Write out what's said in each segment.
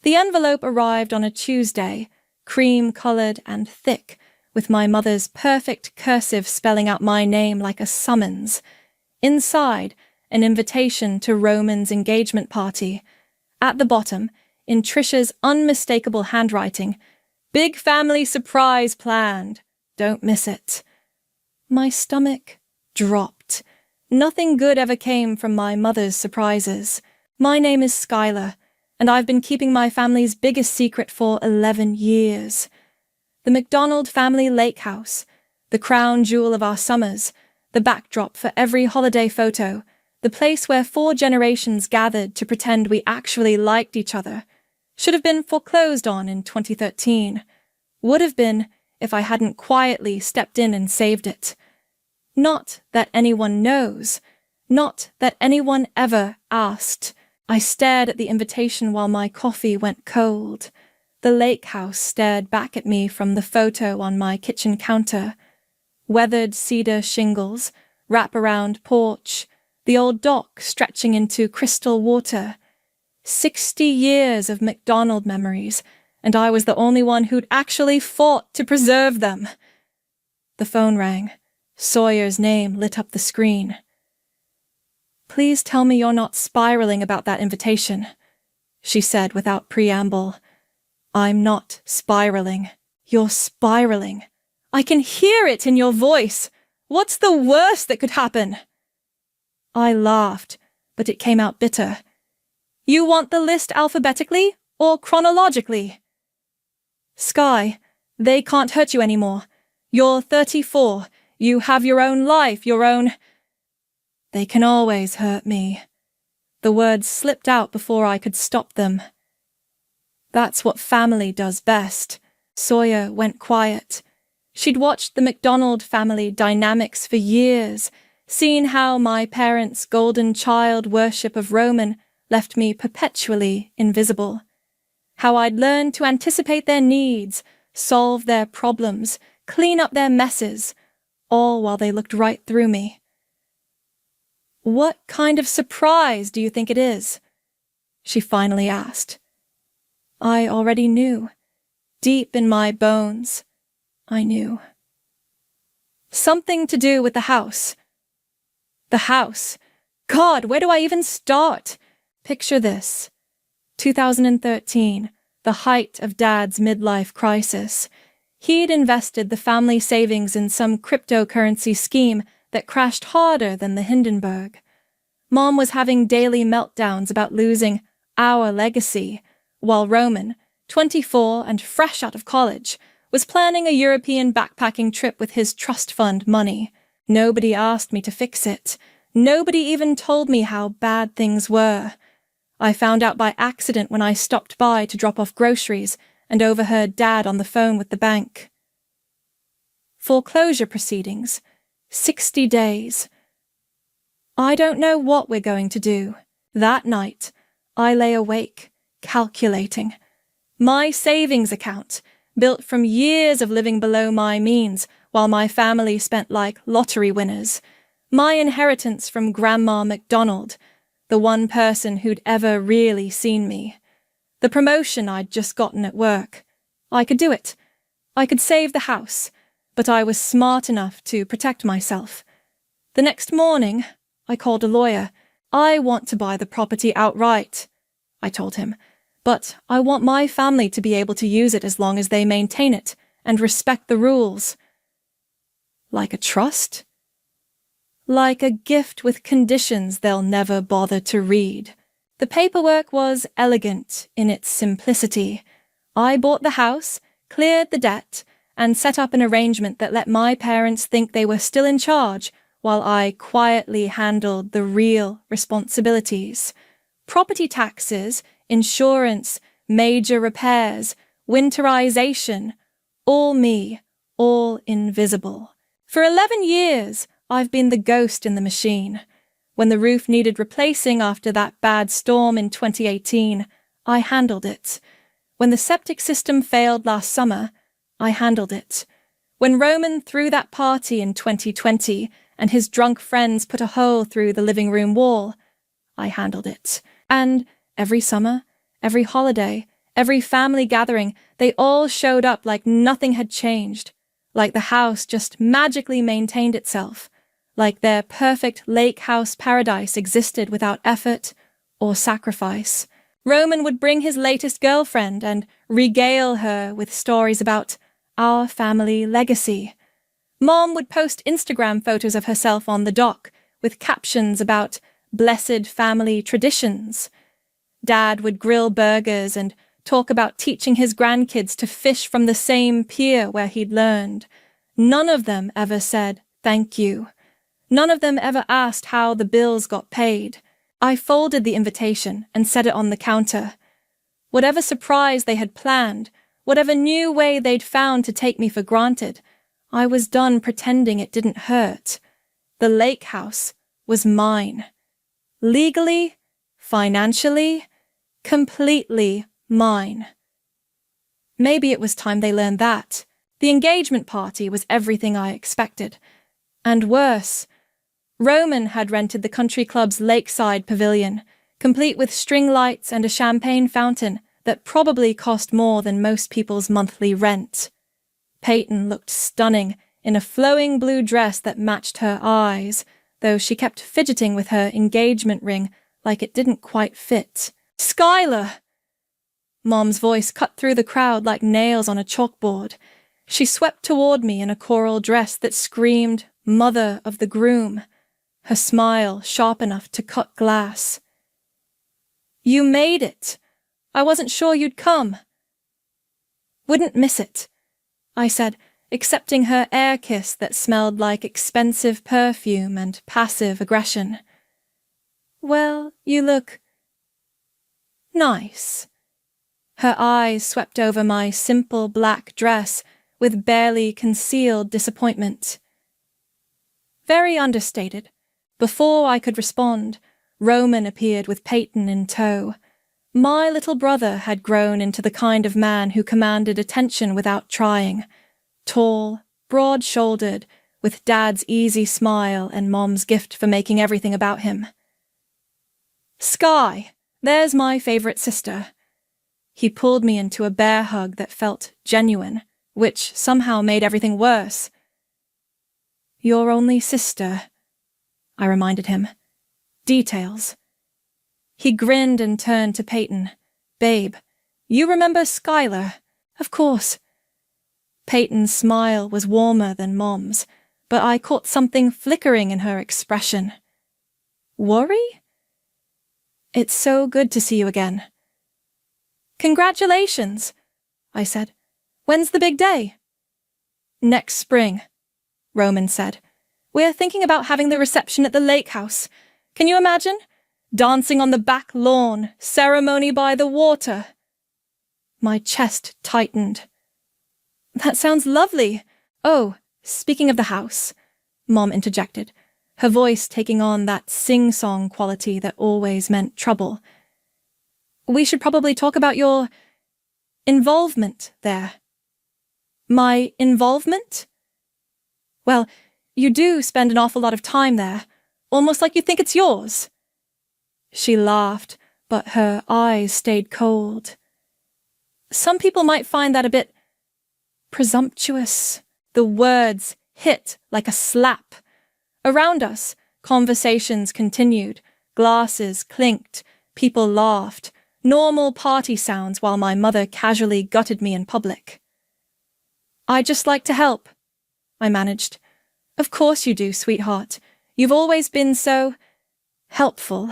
The envelope arrived on a Tuesday, cream-colored and thick, with my mother's perfect cursive spelling out my name like a summons. Inside, an invitation to Roman's engagement party. At the bottom, in Trisha's unmistakable handwriting, "Big family surprise planned. Don't miss it." My stomach dropped. Nothing good ever came from my mother's surprises. My name is Skylar, and I've been keeping my family's biggest secret for 11 years. The McDonald family lake house, the crown jewel of our summers, the backdrop for every holiday photo, the place where 4 generations gathered to pretend we actually liked each other, should have been foreclosed on in 2013. Would have been if I hadn't quietly stepped in and saved it. Not that anyone knows. Not that anyone ever asked. I stared at the invitation while my coffee went cold. The lake house stared back at me from the photo on my kitchen counter. Weathered cedar shingles, wraparound porch, the old dock stretching into crystal water. 60 years of McDonald memories, and I was the only one who'd actually fought to preserve them. The phone rang. Sawyer's name lit up the screen. "Please tell me you're not spiraling about that invitation," she said without preamble. "I'm not spiraling. You're spiraling. I can hear it in your voice. What's the worst that could happen?" I laughed, but it came out bitter. "You want the list alphabetically or chronologically?" "Sky, they can't hurt you anymore. You're 34. You have your own life, your own—" "They can always hurt me." The words slipped out before I could stop them. "That's what family does best." Sawyer went quiet. She'd watched the McDonald family dynamics for years, seen how my parents' golden child worship of Roman left me perpetually invisible. How I'd learned to anticipate their needs, solve their problems, clean up their messes, all while they looked right through me. "What kind of surprise do you think it is?" she finally asked. I already knew. Deep in my bones, I knew. "Something to do with the house." The house. God, where do I even start? Picture this. 2013, the height of Dad's midlife crisis. He'd invested the family savings in some cryptocurrency scheme that crashed harder than the Hindenburg. Mom was having daily meltdowns about losing our legacy, while Roman, 24 and fresh out of college, was planning a European backpacking trip with his trust fund money. Nobody asked me to fix it. Nobody even told me how bad things were. I found out by accident when I stopped by to drop off groceries and overheard Dad on the phone with the bank. Foreclosure proceedings. 60 days. I don't know what we're going to do. That night, I lay awake, calculating. My savings account, built from years of living below my means while my family spent like lottery winners. My inheritance from Grandma McDonald, the one person who'd ever really seen me. The promotion I'd just gotten at work. I could do it. I could save the house, but I was smart enough to protect myself. The next morning, I called a lawyer. "I want to buy the property outright," I told him, "but I want my family to be able to use it as long as they maintain it and respect the rules." Like a trust? Like a gift with conditions they'll never bother to read. The paperwork was elegant in its simplicity. I bought the house, cleared the debt, and set up an arrangement that let my parents think they were still in charge while I quietly handled the real responsibilities. Property taxes, insurance, major repairs, winterization, all me, all invisible. For 11 years, I've been the ghost in the machine. When the roof needed replacing after that bad storm in 2018, I handled it. When the septic system failed last summer, I handled it. When Roman threw that party in 2020 and his drunk friends put a hole through the living room wall, I handled it. And every summer, every holiday, Every family gathering, they all showed up like nothing had changed, like the house just magically maintained itself, like their perfect lake house paradise existed without effort or sacrifice. Roman would bring his latest girlfriend and regale her with stories about our family legacy. Mom would post Instagram photos of herself on the dock with captions about blessed family traditions. Dad would grill burgers and talk about teaching his grandkids to fish from the same pier where he'd learned. None of them ever said thank you. None of them ever asked how the bills got paid. I folded the invitation and set it on the counter. Whatever surprise they had planned, whatever new way they'd found to take me for granted, I was done pretending it didn't hurt. The lake house was mine. Legally, financially, completely mine. Maybe it was time they learned that. The engagement party was everything I expected. And worse, Roman had rented the country club's lakeside pavilion, complete with string lights and a champagne fountain that probably cost more than most people's monthly rent. Peyton looked stunning in a flowing blue dress that matched her eyes, though she kept fidgeting with her engagement ring like it didn't quite fit. "Skylar!" Mom's voice cut through the crowd like nails on a chalkboard. She swept toward me in a coral dress that screamed mother of the groom, her smile sharp enough to cut glass. "You made it. I wasn't sure you'd come." "Wouldn't miss it," I said, accepting her air kiss that smelled like expensive perfume and passive aggression. "Well, you look nice." Her eyes swept over my simple black dress with barely concealed disappointment. Very understated. Before I could respond, Roman appeared with Peyton in tow. My little brother had grown into the kind of man who commanded attention without trying. Tall, broad-shouldered, with Dad's easy smile and Mom's gift for making everything about him. "Sky, there's my favorite sister." He pulled me into a bear hug that felt genuine, which somehow made everything worse. "Your only sister," I reminded him. "Details." He grinned and turned to Peyton. "Babe, you remember Skylar?" "Of course." Peyton's smile was warmer than Mom's, but I caught something flickering in her expression. "Worry?" "It's so good to see you again." "Congratulations," I said. "When's the big day?" "Next spring," Roman said. "We're thinking about having the reception at the lake house. Can you imagine? Dancing on the back lawn, ceremony by the water." My chest tightened. "That sounds lovely. Oh, speaking of the house," Mom interjected, her voice taking on that sing-song quality that always meant trouble. "We should probably talk about your involvement there." "My involvement?" "Well, you do spend an awful lot of time there, almost like you think it's yours." She laughed, but her eyes stayed cold. "Some people might find that a bit presumptuous." The words hit like a slap. Around us, conversations continued, glasses clinked, people laughed, normal party sounds while my mother casually gutted me in public. "I'd just like to help," I managed. "Of course you do, sweetheart. You've always been so helpful."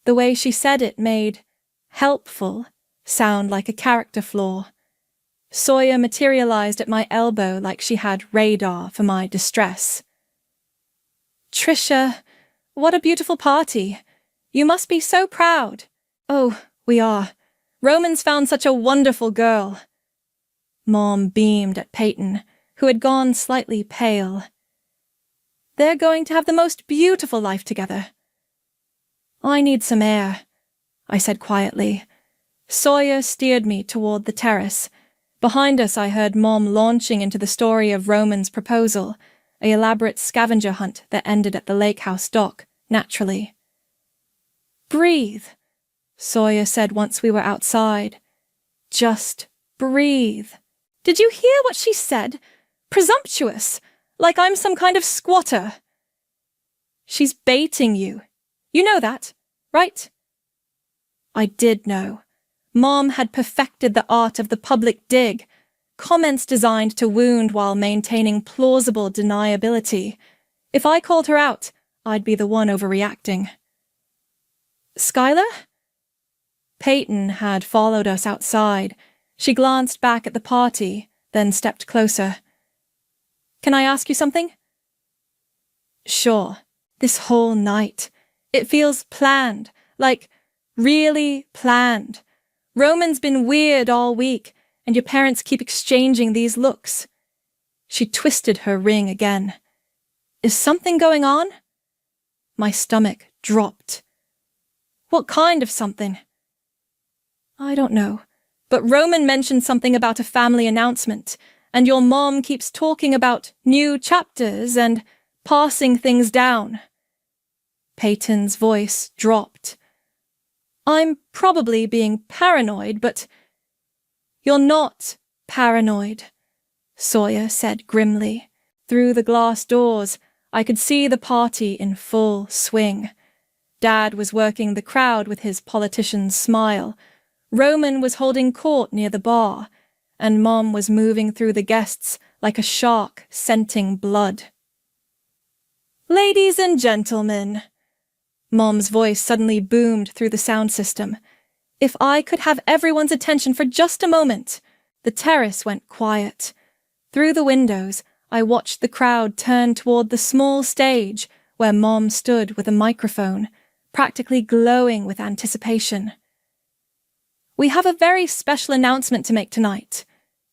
The way she said it made helpful sound like a character flaw. Sawyer materialized at my elbow like she had radar for my distress. "Trisha, what a beautiful party. You must be so proud." "Oh, we are. Roman's found such a wonderful girl." Mom beamed at Peyton, who had gone slightly pale. "They're going to have the most beautiful life together." "I need some air," I said quietly. Sawyer steered me toward the terrace. Behind us I heard Mom launching into the story of Roman's proposal, an elaborate scavenger hunt that ended at the lake house dock, naturally. "Breathe," Sawyer said once we were outside. Just breathe. Did you hear what she said? Presumptuous, like I'm some kind of squatter. She's baiting you. You know that, right? I did know. Mom had perfected the art of the public dig, comments designed to wound while maintaining plausible deniability. If I called her out, I'd be the one overreacting. Skylar? Peyton had followed us outside. She glanced back at the party, then stepped closer. Can I ask you something? Sure. This whole night. It feels planned, like really planned. Roman's been weird all week, and your parents keep exchanging these looks. She twisted her ring again. Is something going on? My stomach dropped. What kind of something? I don't know, but Roman mentioned something about a family announcement, and your mom keeps talking about new chapters and passing things down. Peyton's voice dropped. I'm probably being paranoid, but... You're not paranoid, Sawyer said grimly. Through the glass doors, I could see the party in full swing. Dad was working the crowd with his politician's smile. Roman was holding court near the bar, and Mom was moving through the guests like a shark scenting blood. Ladies and gentlemen, Mom's voice suddenly boomed through the sound system. If I could have everyone's attention for just a moment. The terrace went quiet. Through the windows, I watched the crowd turn toward the small stage where Mom stood with a microphone, practically glowing with anticipation. We have a very special announcement to make tonight,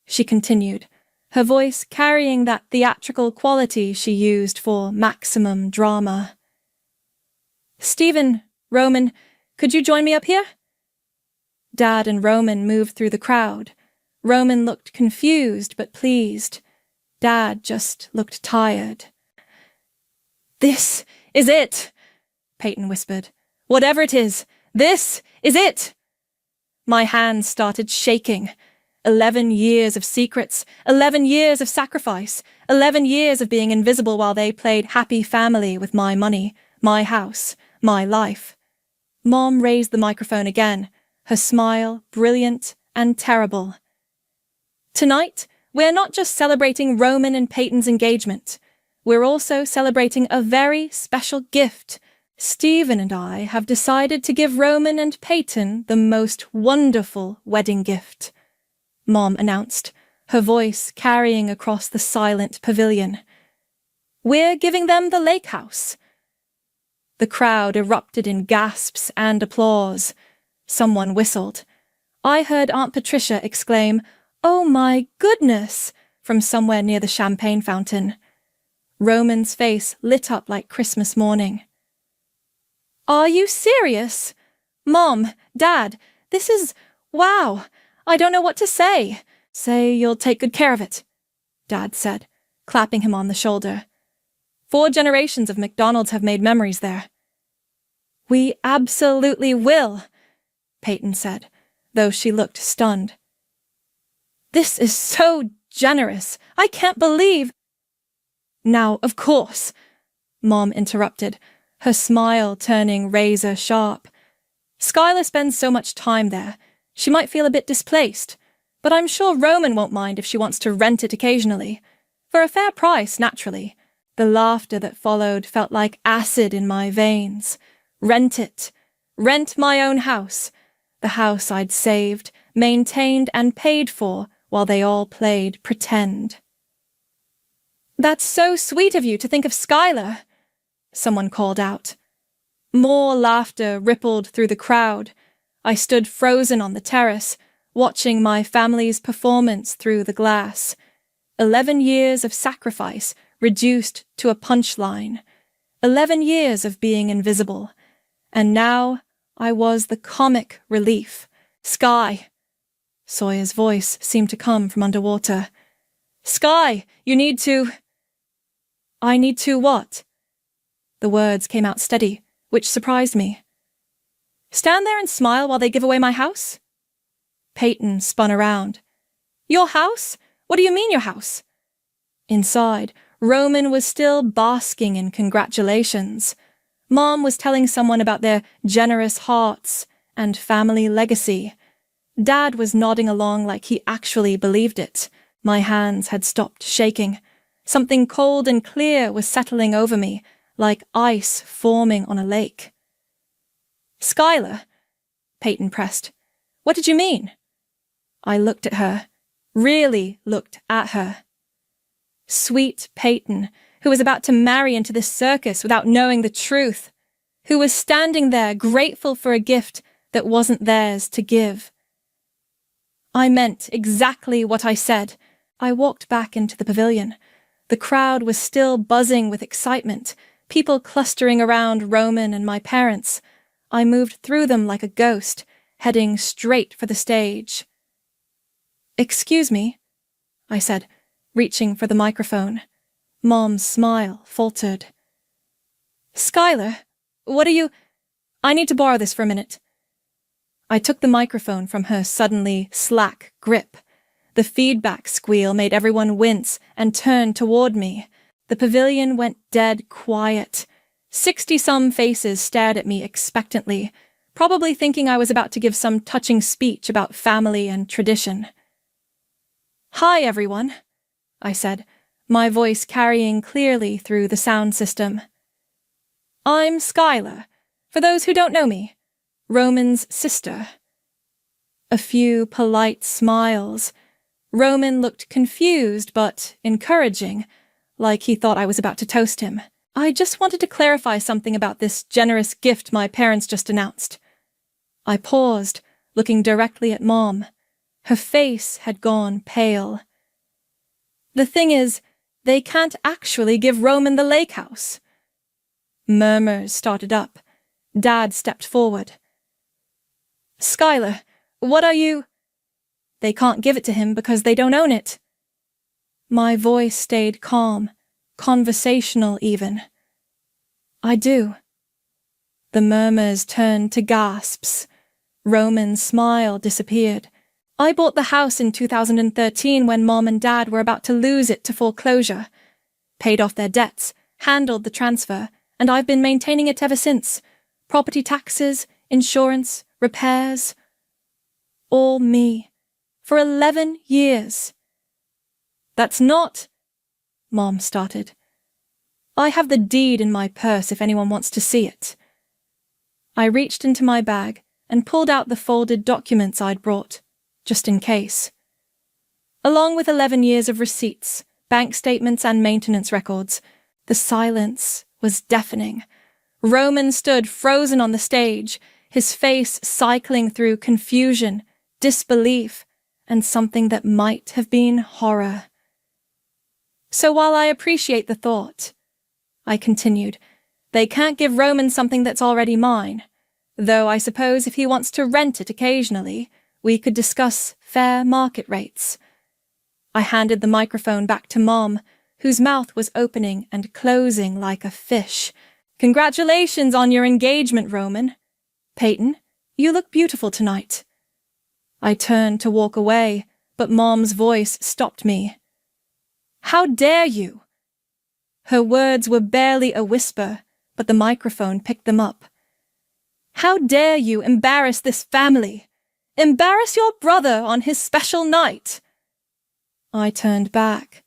she continued, her voice carrying that theatrical quality she used for maximum drama. Stephen, Roman, could you join me up here? Dad and Roman moved through the crowd. Roman looked confused but pleased. Dad just looked tired. This is it, Peyton whispered. Whatever it is, this is it. My hands started shaking. 11 years of secrets, 11 years of sacrifice, 11 years of being invisible while they played happy family with my money, my house, my life. Mom raised the microphone again, her smile brilliant and terrible. Tonight, we're not just celebrating Roman and Peyton's engagement. We're also celebrating a very special gift. Stephen and I have decided to give Roman and Peyton the most wonderful wedding gift, Mom announced, her voice carrying across the silent pavilion. We're giving them the lake house. The crowd erupted in gasps and applause. Someone whistled. I heard Aunt Patricia exclaim, "Oh my goodness!" from somewhere near the champagne fountain. Roman's face lit up like Christmas morning. Are you serious? Mom, Dad, this is... wow! I don't know what to say. Say you'll take good care of it, Dad said, clapping him on the shoulder. 4 generations of McDonald's have made memories there. We absolutely will, Peyton said, though she looked stunned. This is so generous. I can't believe... Now, of course, Mom interrupted, her smile turning razor sharp. Skylar spends so much time there. She might feel a bit displaced, but I'm sure Roman won't mind if she wants to rent it occasionally. For a fair price, naturally. The laughter that followed felt like acid in my veins. Rent it. Rent my own house. The house I'd saved, maintained, and paid for while they all played pretend. That's so sweet of you to think of Skylar, someone called out. More laughter rippled through the crowd. I stood frozen on the terrace, watching my family's performance through the glass. 11 years of sacrifice reduced to a punchline. 11 years of being invisible. And now I was the comic relief. Sky. Sawyer's voice seemed to come from underwater. Sky, you need to... I need to what? The words came out steady, which surprised me. Stand there and smile while they give away my house? Peyton spun around. Your house? What do you mean your house? Inside, Roman was still basking in congratulations. Mom was telling someone about their generous hearts and family legacy. Dad was nodding along like he actually believed it. My hands had stopped shaking. Something cold and clear was settling over me, like ice forming on a lake. Skylar, Peyton pressed. What did you mean? I looked at her, really looked at her. Sweet Peyton, who was about to marry into this circus without knowing the truth, who was standing there grateful for a gift that wasn't theirs to give. I meant exactly what I said. I walked back into the pavilion. The crowd was still buzzing with excitement, people clustering around Roman and my parents. I moved through them like a ghost, heading straight for the stage. Excuse me, I said, reaching for the microphone. Mom's smile faltered. Skylar, what are you— I need to borrow this for a minute. I took the microphone from her suddenly slack grip. The feedback squeal made everyone wince and turn toward me. The pavilion went dead quiet. 60-some faces stared at me expectantly, probably thinking I was about to give some touching speech about family and tradition. Hi, everyone, I said, my voice carrying clearly through the sound system. I'm Skylar, for those who don't know me, Roman's sister. A few polite smiles. Roman looked confused but encouraging, like he thought I was about to toast him. I just wanted to clarify something about this generous gift my parents just announced. I paused, looking directly at Mom. Her face had gone pale. The thing is, they can't actually give Roman the lake house. Murmurs started up. Dad stepped forward. Skylar, what are you— They can't give it to him because they don't own it. My voice stayed calm, conversational even. I do. The murmurs turned to gasps. Roman's smile disappeared. I bought the house in 2013 when Mom and Dad were about to lose it to foreclosure. Paid off their debts, handled the transfer, and I've been maintaining it ever since. Property taxes, insurance, repairs. All me. For 11 years. That's not— Mom started. I have the deed in my purse if anyone wants to see it. I reached into my bag and pulled out the folded documents I'd brought, just in case. Along with 11 years of receipts, bank statements and maintenance records, the silence was deafening. Roman stood frozen on the stage, his face cycling through confusion, disbelief, and something that might have been horror. So while I appreciate the thought, I continued, they can't give Roman something that's already mine, though I suppose if he wants to rent it occasionally, we could discuss fair market rates. I handed the microphone back to Mom, whose mouth was opening and closing like a fish. Congratulations on your engagement, Roman. Peyton, you look beautiful tonight. I turned to walk away, but Mom's voice stopped me. How dare you? Her words were barely a whisper, but the microphone picked them up. How dare you embarrass this family? Embarrass your brother on his special night? I turned back.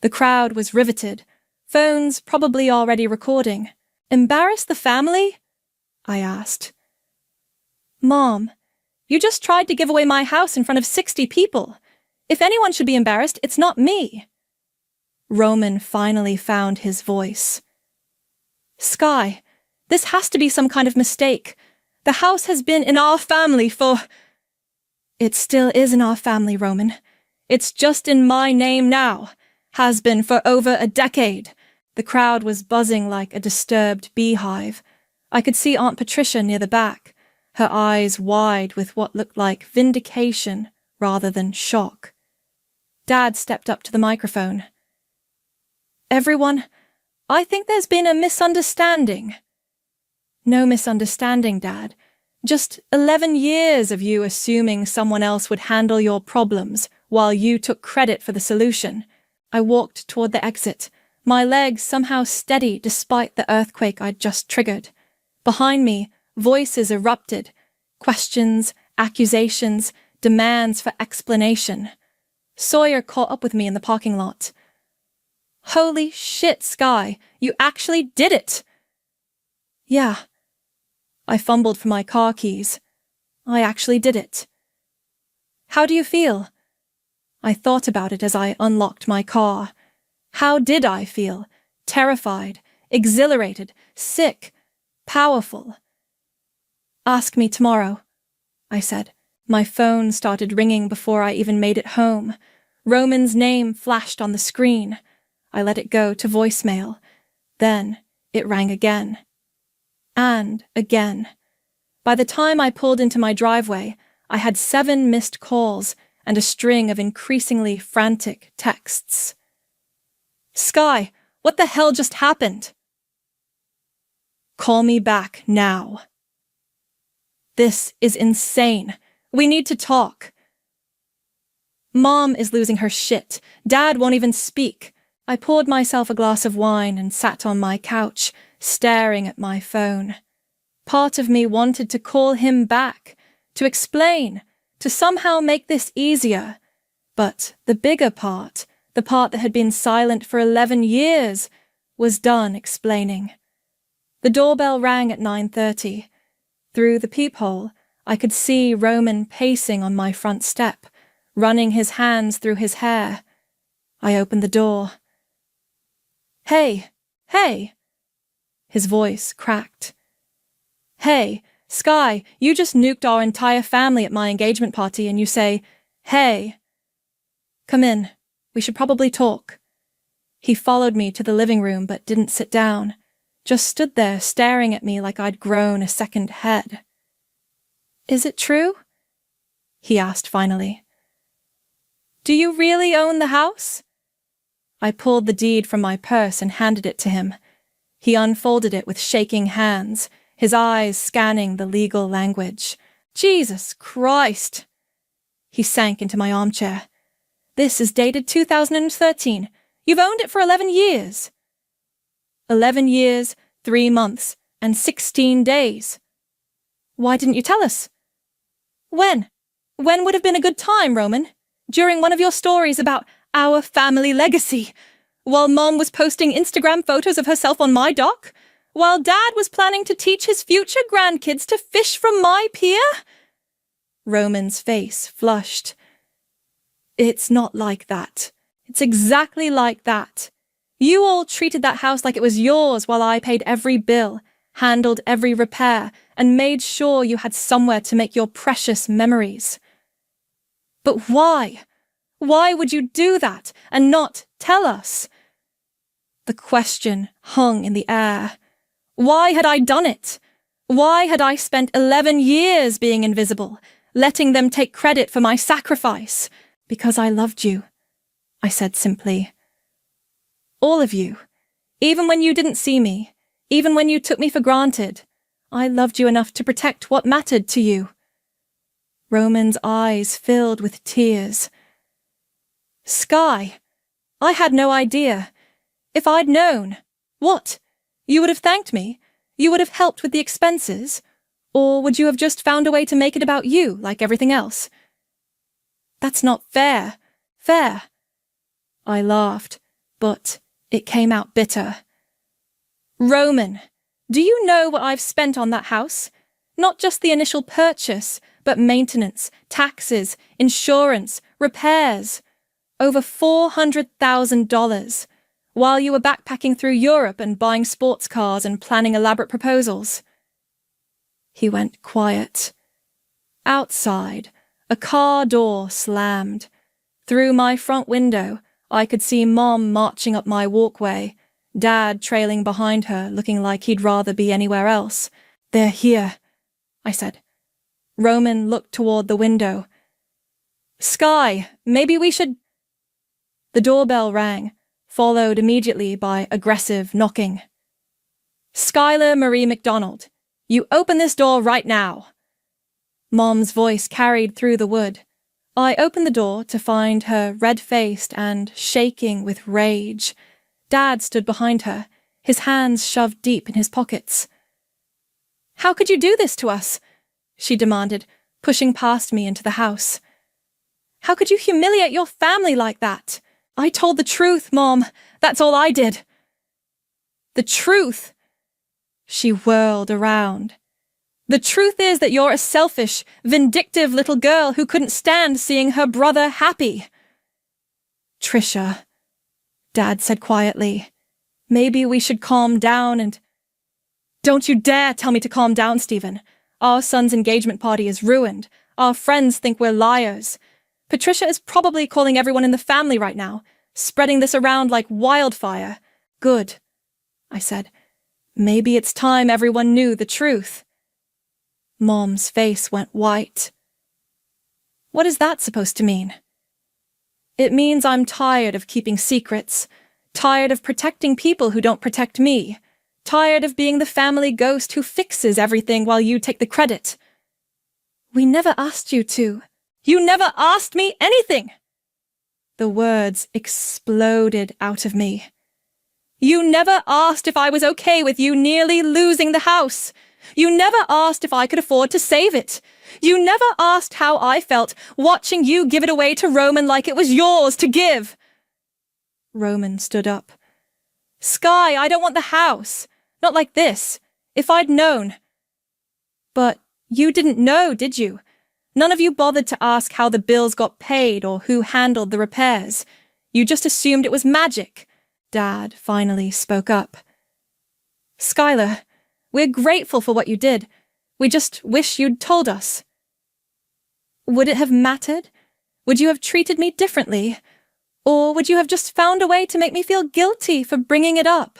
The crowd was riveted, phones probably already recording. Embarrass the family? I asked. Mom, you just tried to give away my house in front of 60 people. If anyone should be embarrassed, it's not me. Roman finally found his voice. Sky, this has to be some kind of mistake. The house has been in our family for— It still is in our family, Roman. It's just in my name now. Has been for over a decade. The crowd was buzzing like a disturbed beehive. I could see Aunt Patricia near the back, her eyes wide with what looked like vindication rather than shock. Dad stepped up to the microphone. Everyone, I think there's been a misunderstanding. No misunderstanding, Dad. Just 11 years of you assuming someone else would handle your problems while you took credit for the solution. I walked toward the exit, my legs somehow steady despite the earthquake I'd just triggered. Behind me, voices erupted. Questions, accusations, demands for explanation. Sawyer caught up with me in the parking lot. "Holy shit, Sky, you actually did it!" "Yeah." I fumbled for my car keys. "I actually did it." "How do you feel?" I thought about it as I unlocked my car. How did I feel? Terrified, exhilarated, sick, powerful. "Ask me tomorrow," I said. My phone started ringing before I even made it home. Roman's name flashed on the screen. I let it go to voicemail. Then it rang again. And again. By the time I pulled into my driveway, I had 7 missed calls and a string of increasingly frantic texts. "Sky, what the hell just happened?" "Call me back now." "This is insane. We need to talk." "Mom is losing her shit. Dad won't even speak." I poured myself a glass of wine and sat on my couch, staring at my phone. Part of me wanted to call him back, to explain, to somehow make this easier. But the bigger part, the part that had been silent for 11 years, was done explaining. The doorbell rang at 9:30. Through the peephole, I could see Roman pacing on my front step, running his hands through his hair. I opened the door. "Hey, hey." His voice cracked. "Hey, Sky, you just nuked our entire family at my engagement party and you say, 'Hey.' Come in. We should probably talk." He followed me to the living room but didn't sit down, just stood there staring at me like I'd grown a second head. "Is it true?" he asked finally. "Do you really own the house?" I pulled the deed from my purse and handed it to him. He unfolded it with shaking hands, his eyes scanning the legal language. "Jesus Christ!" He sank into my armchair. "This is dated 2013. You've owned it for 11 years. 11 years, 3 months, and 16 days. Why didn't you tell us?" "When? When would have been a good time, Roman? During one of your stories about our family legacy? While Mom was posting Instagram photos of herself on my dock? While Dad was planning to teach his future grandkids to fish from my pier?" Roman's face flushed. "It's not like that. It's exactly like that. You all treated that house like it was yours while I paid every bill, handled every repair, and made sure you had somewhere to make your precious memories. But why? Why would you do that and not tell us?" The question hung in the air. Why had I done it? Why had I spent 11 years being invisible, letting them take credit for my sacrifice? "Because I loved you," I said simply. "All of you. Even when you didn't see me, even when you took me for granted, I loved you enough to protect what mattered to you." Roman's eyes filled with tears. "Sky, I had no idea. If I'd known, what? You would have thanked me? You would have helped with the expenses? Or would you have just found a way to make it about you, like everything else?" "That's not fair. Fair." I laughed, but it came out bitter. "Roman, do you know what I've spent on that house? Not just the initial purchase, but maintenance, taxes, insurance, repairs. Over $400,000, while you were backpacking through Europe and buying sports cars and planning elaborate proposals." He went quiet. Outside, a car door slammed. Through my front window, I could see Mom marching up my walkway, Dad trailing behind her, looking like he'd rather be anywhere else. "They're here," I said. Roman looked toward the window. "Sky, maybe we should—" The doorbell rang, followed immediately by aggressive knocking. "Skylar Marie McDonald, you open this door right now." Mom's voice carried through the wood. I opened the door to find her red-faced and shaking with rage. Dad stood behind her, his hands shoved deep in his pockets. "How could you do this to us?" she demanded, pushing past me into the house. "How could you humiliate your family like that?" "I told the truth, Mom. That's all I did." "The truth?" She whirled around. "The truth is that you're a selfish, vindictive little girl who couldn't stand seeing her brother happy." "Trisha," Dad said quietly, "maybe we should calm down and—" "Don't you dare tell me to calm down, Stephen. Our son's engagement party is ruined. Our friends think we're liars. Patricia is probably calling everyone in the family right now, spreading this around like wildfire." "Good," I said. "Maybe it's time everyone knew the truth." Mom's face went white. "What is that supposed to mean?" "It means I'm tired of keeping secrets, tired of protecting people who don't protect me, tired of being the family ghost who fixes everything while you take the credit." "We never asked you to." "You never asked me anything!" The words exploded out of me. "You never asked if I was okay with you nearly losing the house. You never asked if I could afford to save it. You never asked how I felt watching you give it away to Roman like it was yours to give." Roman stood up. "Sky, I don't want the house. Not like this. If I'd known." "But you didn't know, did you? None of you bothered to ask how the bills got paid or who handled the repairs. You just assumed it was magic." Dad finally spoke up. "Skylar, we're grateful for what you did. We just wish you'd told us." "Would it have mattered? Would you have treated me differently? Or would you have just found a way to make me feel guilty for bringing it up?"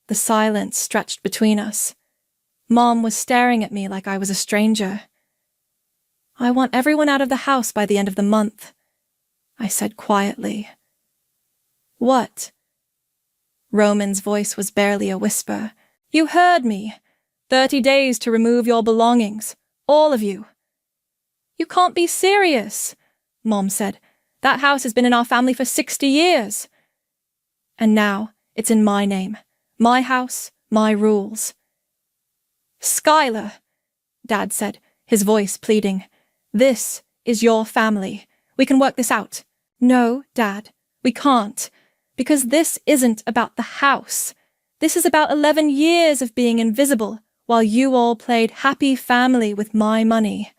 The silence stretched between us. Mom was staring at me like I was a stranger. "I want everyone out of the house by the end of the month," I said quietly. "What?" Roman's voice was barely a whisper. "You heard me. 30 days to remove your belongings. All of you." "You can't be serious," Mom said. "That house has been in our family for 60 years. And now it's in my name. My house, my rules." "Skylar," Dad said, his voice pleading. "This is your family. We can work this out." "No, Dad, we can't. Because this isn't about the house. This is about 11 years of being invisible while you all played happy family with my money.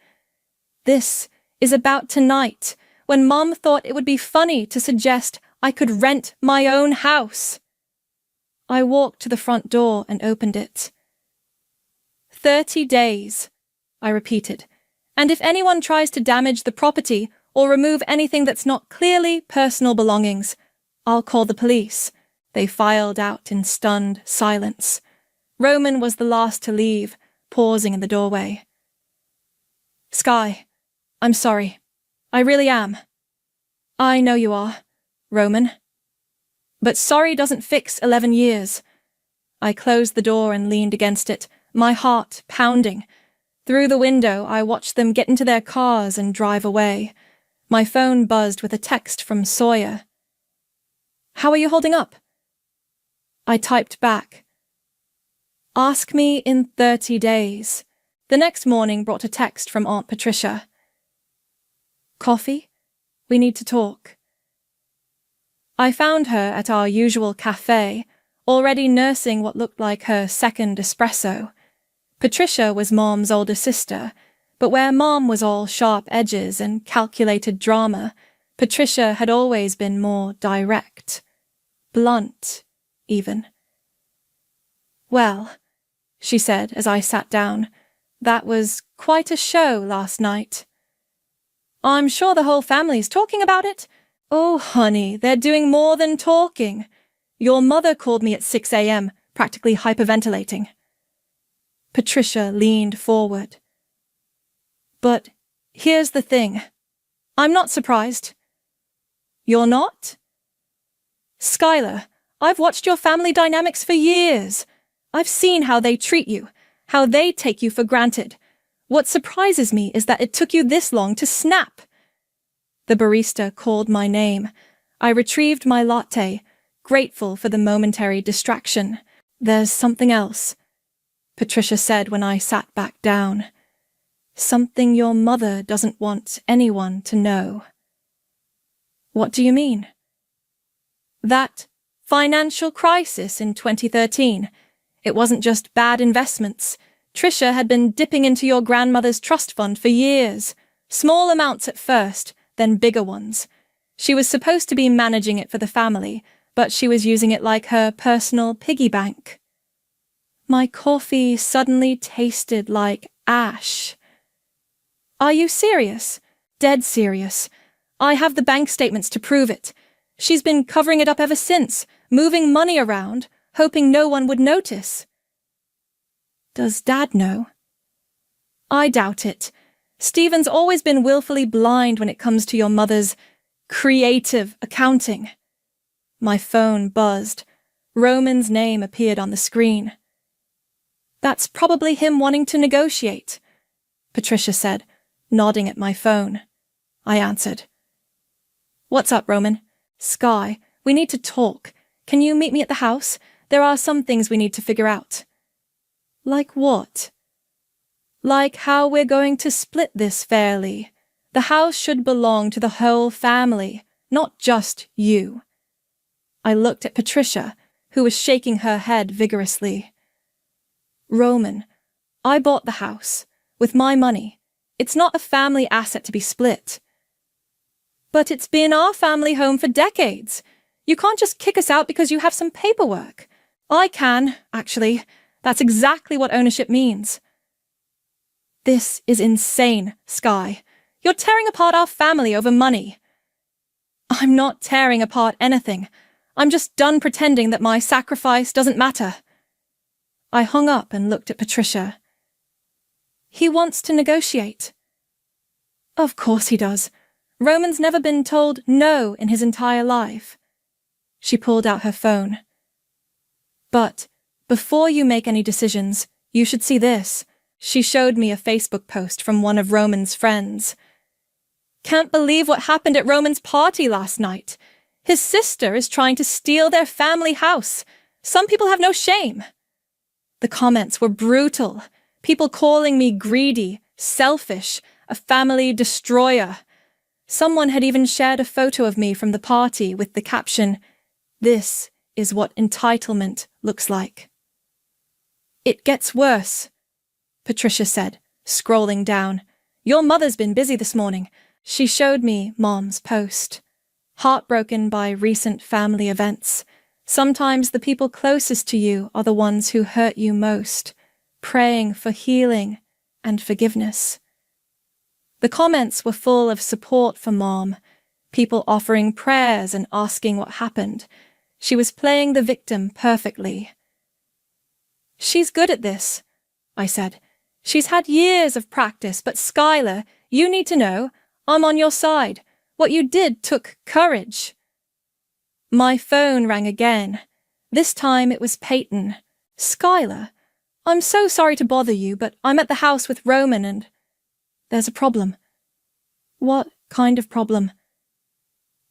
This is about tonight, when Mom thought it would be funny to suggest I could rent my own house." I walked to the front door and opened it. 30 days, I repeated. "And if anyone tries to damage the property or remove anything that's not clearly personal belongings, I'll call the police." They filed out in stunned silence. Roman was the last to leave, pausing in the doorway. "Sky, I'm sorry. I really am." "I know you are, Roman. But sorry doesn't fix 11 years. I closed the door and leaned against it, my heart pounding. Through the window, I watched them get into their cars and drive away. My phone buzzed with a text from Sawyer. "How are you holding up?" I typed back. "Ask me in 30 days. The next morning brought a text from Aunt Patricia. "Coffee? We need to talk." I found her at our usual cafe, already nursing what looked like her second espresso. Patricia was Mom's older sister, but where Mom was all sharp edges and calculated drama, Patricia had always been more direct. Blunt, even. "Well," she said as I sat down, "that was quite a show last night." "I'm sure the whole family's talking about it." "Oh, honey, they're doing more than talking. Your mother called me at 6 a.m., practically hyperventilating." Patricia leaned forward. "But here's the thing. I'm not surprised." "You're not?" "Skylar, I've watched your family dynamics for years. I've seen how they treat you, how they take you for granted. What surprises me is that it took you this long to snap. The barista called my name. I retrieved my latte, grateful for the momentary distraction. There's something else, Patricia said when I sat back down. Something your mother doesn't want anyone to know. What do you mean? That financial crisis in 2013. It wasn't just bad investments. Tricia had been dipping into your grandmother's trust fund for years. Small amounts at first, then bigger ones. She was supposed to be managing it for the family, but she was using it like her personal piggy bank. My coffee suddenly tasted like ash. Are you serious? Dead serious. I have the bank statements to prove it. She's been covering it up ever since, moving money around, hoping no one would notice. Does Dad know? I doubt it. Stephen's always been willfully blind when it comes to your mother's creative accounting. My phone buzzed. Roman's name appeared on the screen. That's probably him wanting to negotiate, Patricia said, nodding at my phone. I answered. What's up, Roman? Sky, we need to talk. Can you meet me at the house? There are some things we need to figure out. Like what? Like how we're going to split this fairly. The house should belong to the whole family, not just you. I looked at Patricia, who was shaking her head vigorously. Roman, I bought the house, with my money. It's not a family asset to be split. But it's been our family home for decades. You can't just kick us out because you have some paperwork. I can, actually. That's exactly what ownership means. This is insane, Sky. You're tearing apart our family over money. I'm not tearing apart anything. I'm just done pretending that my sacrifice doesn't matter. I hung up and looked at Patricia. He wants to negotiate. Of course he does. Roman's never been told no in his entire life. She pulled out her phone. But before you make any decisions, you should see this. She showed me a Facebook post from one of Roman's friends. Can't believe what happened at Roman's party last night. His sister is trying to steal their family house. Some people have no shame. The comments were brutal. People calling me greedy, selfish, a family destroyer. Someone had even shared a photo of me from the party with the caption, "This is what entitlement looks like." It gets worse, Patricia said, scrolling down. Your mother's been busy this morning. She showed me Mom's post. Heartbroken by recent family events. Sometimes the people closest to you are the ones who hurt you most, praying for healing and forgiveness. The comments were full of support for Mom, people offering prayers and asking what happened. She was playing the victim perfectly. She's good at this, I said. She's had years of practice, but Skylar, you need to know, I'm on your side. What you did took courage. My phone rang again. This time it was Peyton. Skylar, I'm so sorry to bother you, but I'm at the house with Roman and there's a problem. What kind of problem?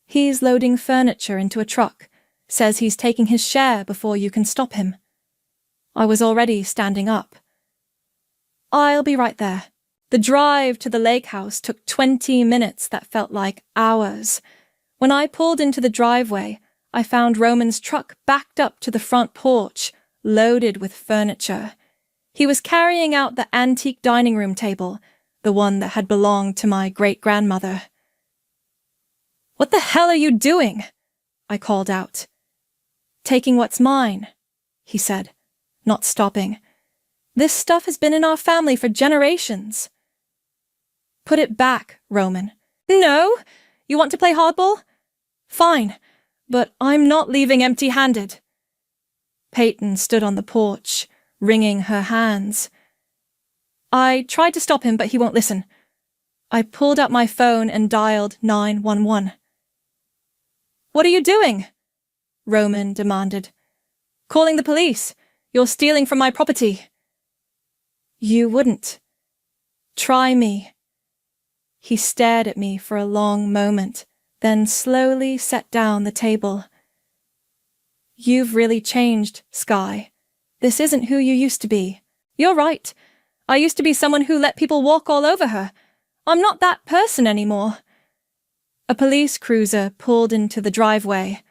He's loading furniture into a truck. Says he's taking his share before you can stop him. I was already standing up. I'll be right there. The drive to the lake house took 20 minutes that felt like hours. When I pulled into the driveway, I found Roman's truck backed up to the front porch, loaded with furniture. He was carrying out the antique dining room table, the one that had belonged to my great-grandmother. What the hell are you doing? I called out. Taking what's mine, he said, not stopping. This stuff has been in our family for generations. Put it back, Roman. No? You want to play hardball? Fine, but I'm not leaving empty-handed. Peyton stood on the porch, wringing her hands. I tried to stop him, but he won't listen. I pulled out my phone and dialed 911. What are you doing? Roman demanded. Calling the police. You're stealing from my property. You wouldn't. Try me." He stared at me for a long moment, then slowly set down the table. "You've really changed, Sky. This isn't who you used to be. You're right. I used to be someone who let people walk all over her. I'm not that person anymore." A police cruiser pulled into the driveway.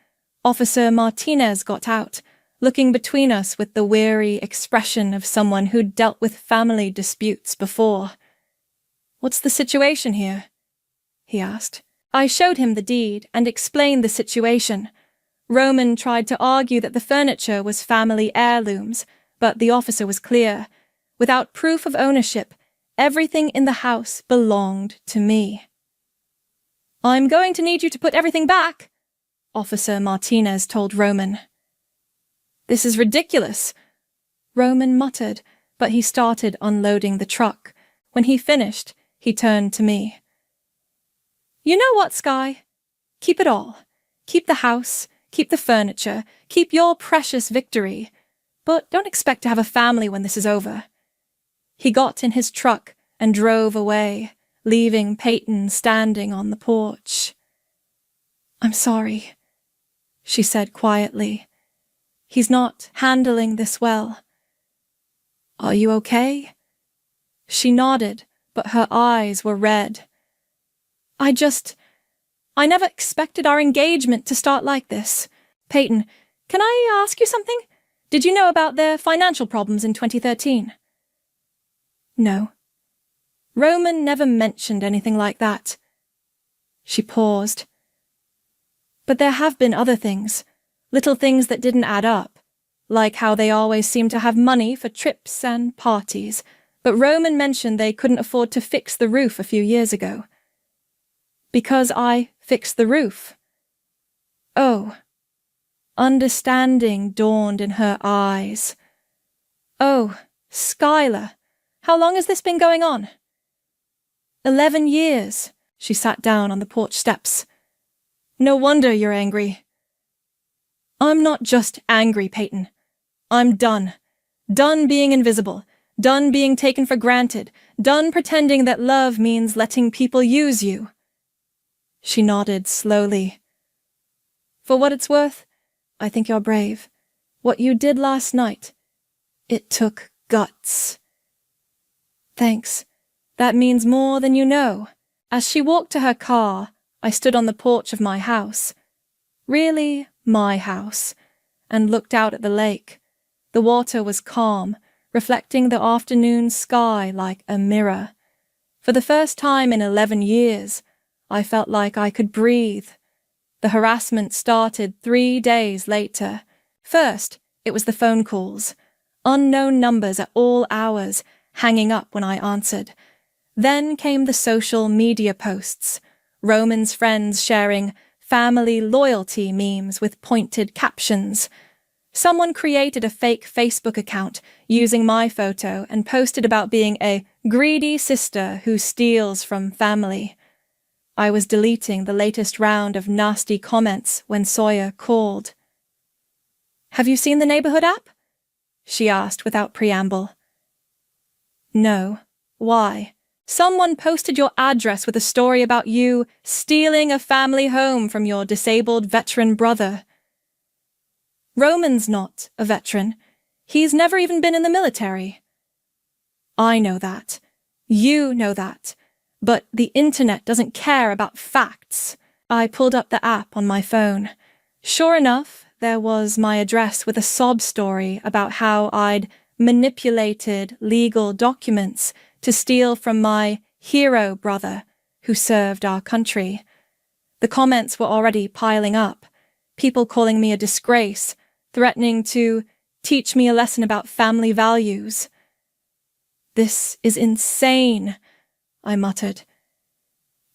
Officer Martinez got out, looking between us with the weary expression of someone who'd dealt with family disputes before. "What's the situation here?" he asked. I showed him the deed and explained the situation. Roman tried to argue that the furniture was family heirlooms, but the officer was clear. Without proof of ownership, everything in the house belonged to me. "I'm going to need you to put everything back," Officer Martinez told Roman. "This is ridiculous," Roman muttered, but he started unloading the truck. When he finished, he turned to me. "You know what, Sky? Keep it all. Keep the house, keep the furniture, keep your precious victory. But don't expect to have a family when this is over." He got in his truck and drove away, leaving Peyton standing on the porch. "I'm sorry," she said quietly. "He's not handling this well." "Are you okay?" She nodded, but her eyes were red. I never expected our engagement to start like this. Peyton, can I ask you something? Did you know about their financial problems in 2013? No. Roman never mentioned anything like that. She paused. But there have been other things, little things that didn't add up, like how they always seemed to have money for trips and parties, but Roman mentioned they couldn't afford to fix the roof a few years ago. Because I fixed the roof. Oh. Understanding dawned in her eyes. "Oh, Skylar, how long has this been going on?" 11 years, she sat down on the porch steps. "No wonder you're angry." "I'm not just angry, Peyton. I'm done. Done being invisible. Done being taken for granted. Done pretending that love means letting people use you." She nodded slowly. "For what it's worth, I think you're brave. What you did last night, it took guts." "Thanks. That means more than you know." As she walked to her car, I stood on the porch of my house. Really, my house, and looked out at the lake. The water was calm, reflecting the afternoon sky like a mirror. For the first time in 11 years, I felt like I could breathe. The harassment started 3 days later. First, it was the phone calls. Unknown numbers at all hours, hanging up when I answered. Then came the social media posts. Roman's friends sharing family loyalty memes with pointed captions. Someone created a fake Facebook account using my photo and posted about being a greedy sister who steals from family. I was deleting the latest round of nasty comments when Sawyer called. "Have you seen the neighborhood app?" she asked without preamble. "No. Why?" "Someone posted your address with a story about you stealing a family home from your disabled veteran brother." "Roman's not a veteran. He's never even been in the military." "I know that. You know that. But the internet doesn't care about facts." I pulled up the app on my phone. Sure enough, there was my address with a sob story about how I'd manipulated legal documents to steal from my hero brother who served our country. The comments were already piling up, people calling me a disgrace, threatening to teach me a lesson about family values. "This is insane," I muttered.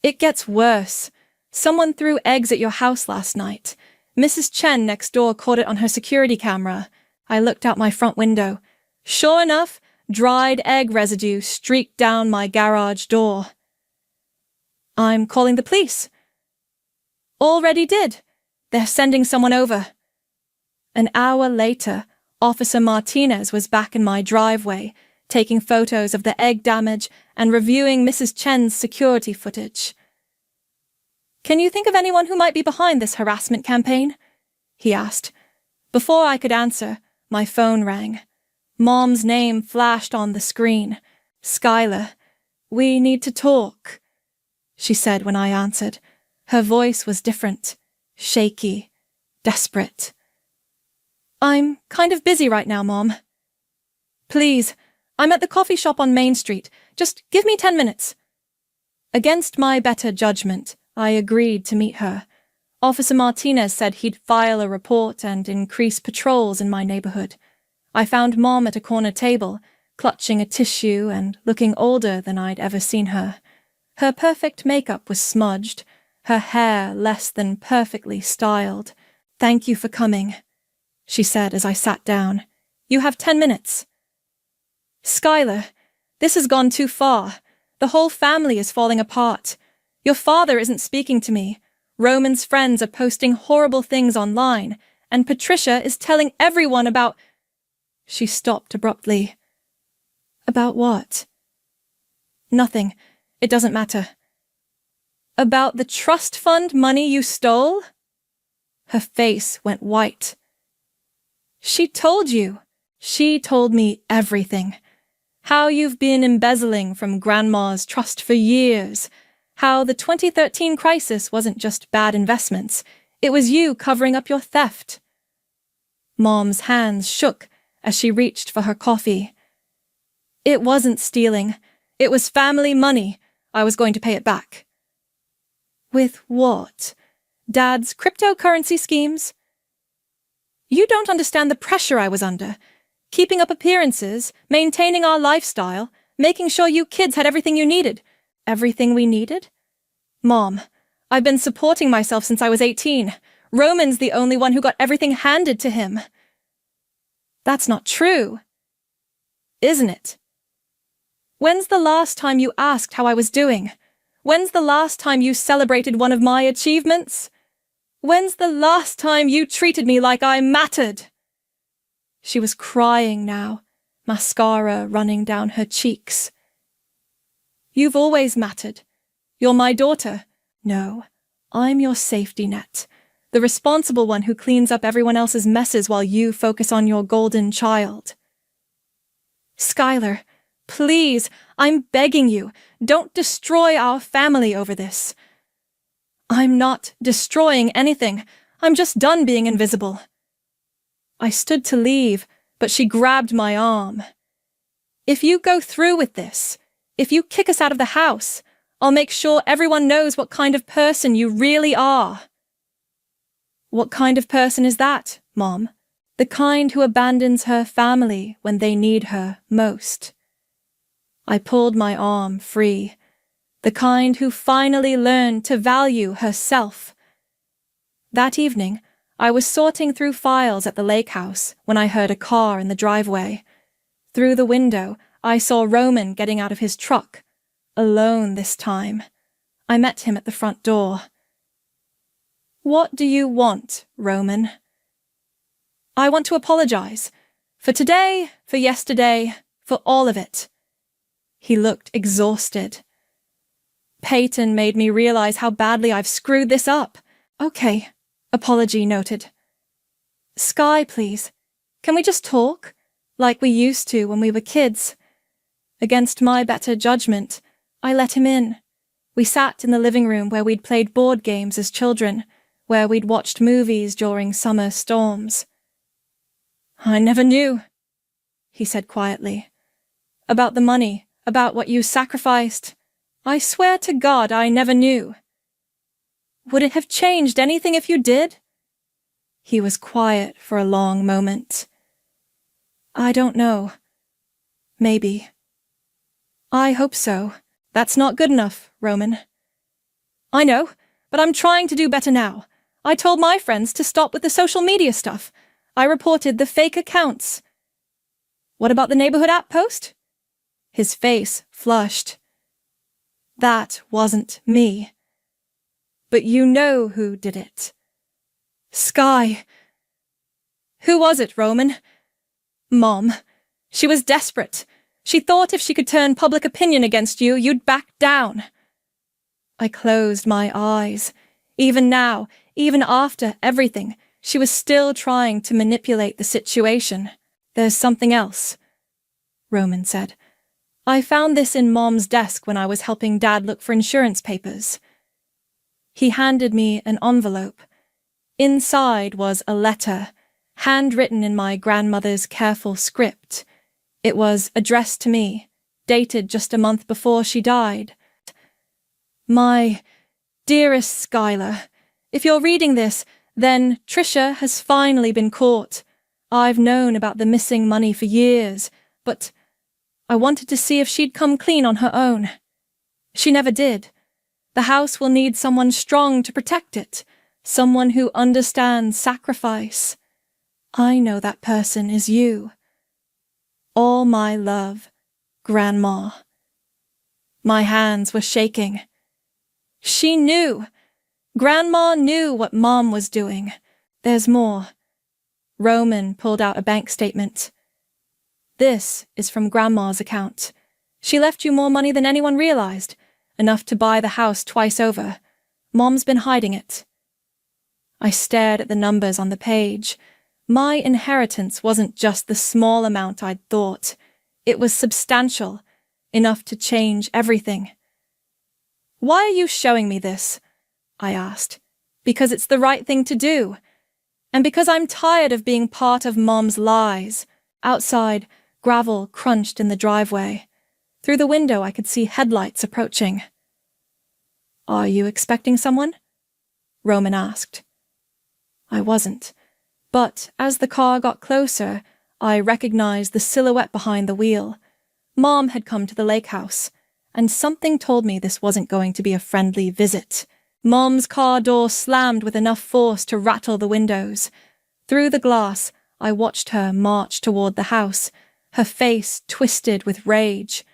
"It gets worse. Someone threw eggs at your house last night. Mrs. Chen next door caught it on her security camera." I looked out my front window. Sure enough, dried egg residue streaked down my garage door. "I'm calling the police." "Already did. They're sending someone over." An hour later, Officer Martinez was back in my driveway, taking photos of the egg damage and reviewing Mrs. Chen's security footage. "Can you think of anyone who might be behind this harassment campaign?" he asked. Before I could answer, my phone rang. Mom's name flashed on the screen. "Skylar, we need to talk," she said when I answered. Her voice was different, shaky, desperate. "I'm kind of busy right now, Mom." "Please, I'm at the coffee shop on Main Street. Just give me 10 minutes. Against my better judgment, I agreed to meet her. Officer Martinez said he'd file a report and increase patrols in my neighborhood. I found Mom at a corner table, clutching a tissue and looking older than I'd ever seen her. Her perfect makeup was smudged, her hair less than perfectly styled. "Thank you for coming," she said as I sat down. "You have 10 minutes. "Skylar, this has gone too far. The whole family is falling apart. Your father isn't speaking to me. Roman's friends are posting horrible things online, and Patricia is telling everyone about—" She stopped abruptly. "About what?" "Nothing. It doesn't matter." "About the trust fund money you stole?" Her face went white. "She told you. She told me everything. How you've been embezzling from Grandma's trust for years. How the 2013 crisis wasn't just bad investments. It was you covering up your theft." Mom's hands shook as she reached for her coffee. "It wasn't stealing. It was family money. I was going to pay it back." "With what? Dad's cryptocurrency schemes?" "You don't understand the pressure I was under. Keeping up appearances, maintaining our lifestyle, making sure you kids had everything you needed. Everything we needed? Mom, I've been supporting myself since I was 18. Roman's the only one who got everything handed to him." "That's not true." "Isn't it? When's the last time you asked how I was doing? When's the last time you celebrated one of my achievements? When's the last time you treated me like I mattered?" She was crying now, mascara running down her cheeks. "You've always mattered. You're my daughter. No, I'm your safety net, the responsible one who cleans up everyone else's messes while you focus on your golden child." "Skylar, please, I'm begging you, don't destroy our family over this." "I'm not destroying anything. I'm just done being invisible." I stood to leave, but she grabbed my arm. "If you go through with this, if you kick us out of the house, I'll make sure everyone knows what kind of person you really are." "What kind of person is that, Mom?" "The kind who abandons her family when they need her most." I pulled my arm free. The kind who finally learned to value herself. That evening, I was sorting through files at the lake house when I heard a car in the driveway. Through the window, I saw Roman getting out of his truck. Alone this time. I met him at the front door. "What do you want, Roman?" "I want to apologize. For today, for yesterday, for all of it." He looked exhausted. "Peyton made me realize how badly I've screwed this up." "Okay. Apology noted." "Sky, please. Can we just talk? Like we used to when we were kids?" Against my better judgment, I let him in. We sat in the living room where we'd played board games as children, where we'd watched movies during summer storms. "I never knew," he said quietly. "About the money, about what you sacrificed. I swear to God I never knew." "Would it have changed anything if you did?" He was quiet for a long moment. "I don't know. Maybe." "I hope so. That's not good enough, Roman." "I know, but I'm trying to do better now. I told my friends to stop with the social media stuff. I reported the fake accounts." "What about the neighborhood app post?" His face flushed. "That wasn't me. But you know who did it." "Sky." "Who was it, Roman?" "Mom. She was desperate. She thought if she could turn public opinion against you, you'd back down. I closed my eyes. Even now, even after everything, she was still trying to manipulate the situation. There's something else, Roman said. I found this in Mom's desk when I was helping Dad look for insurance papers. He handed me an envelope. Inside was a letter, handwritten in my grandmother's careful script. It was addressed to me, dated just a month before she died. My dearest Skylar, if you're reading this, then Trisha has finally been caught. I've known about the missing money for years, but I wanted to see if she'd come clean on her own. She never did. The house will need someone strong to protect it, someone who understands sacrifice. I know that person is you. All my love, Grandma. My hands were shaking. She knew. Grandma knew what Mom was doing. There's more. Roman pulled out a bank statement. This is from Grandma's account. She left you more money than anyone realized, enough to buy the house twice over. Mom's been hiding it. I stared at the numbers on the page. My inheritance wasn't just the small amount I'd thought. It was substantial, enough to change everything. Why are you showing me this? I asked. Because it's the right thing to do. And because I'm tired of being part of Mom's lies. Outside, gravel crunched in the driveway. Through the window I could see headlights approaching. Are you expecting someone? Roman asked. I wasn't. But as the car got closer, I recognized the silhouette behind the wheel. Mom had come to the lake house, and something told me this wasn't going to be a friendly visit. Mom's car door slammed with enough force to rattle the windows. Through the glass, I watched her march toward the house, her face twisted with rage.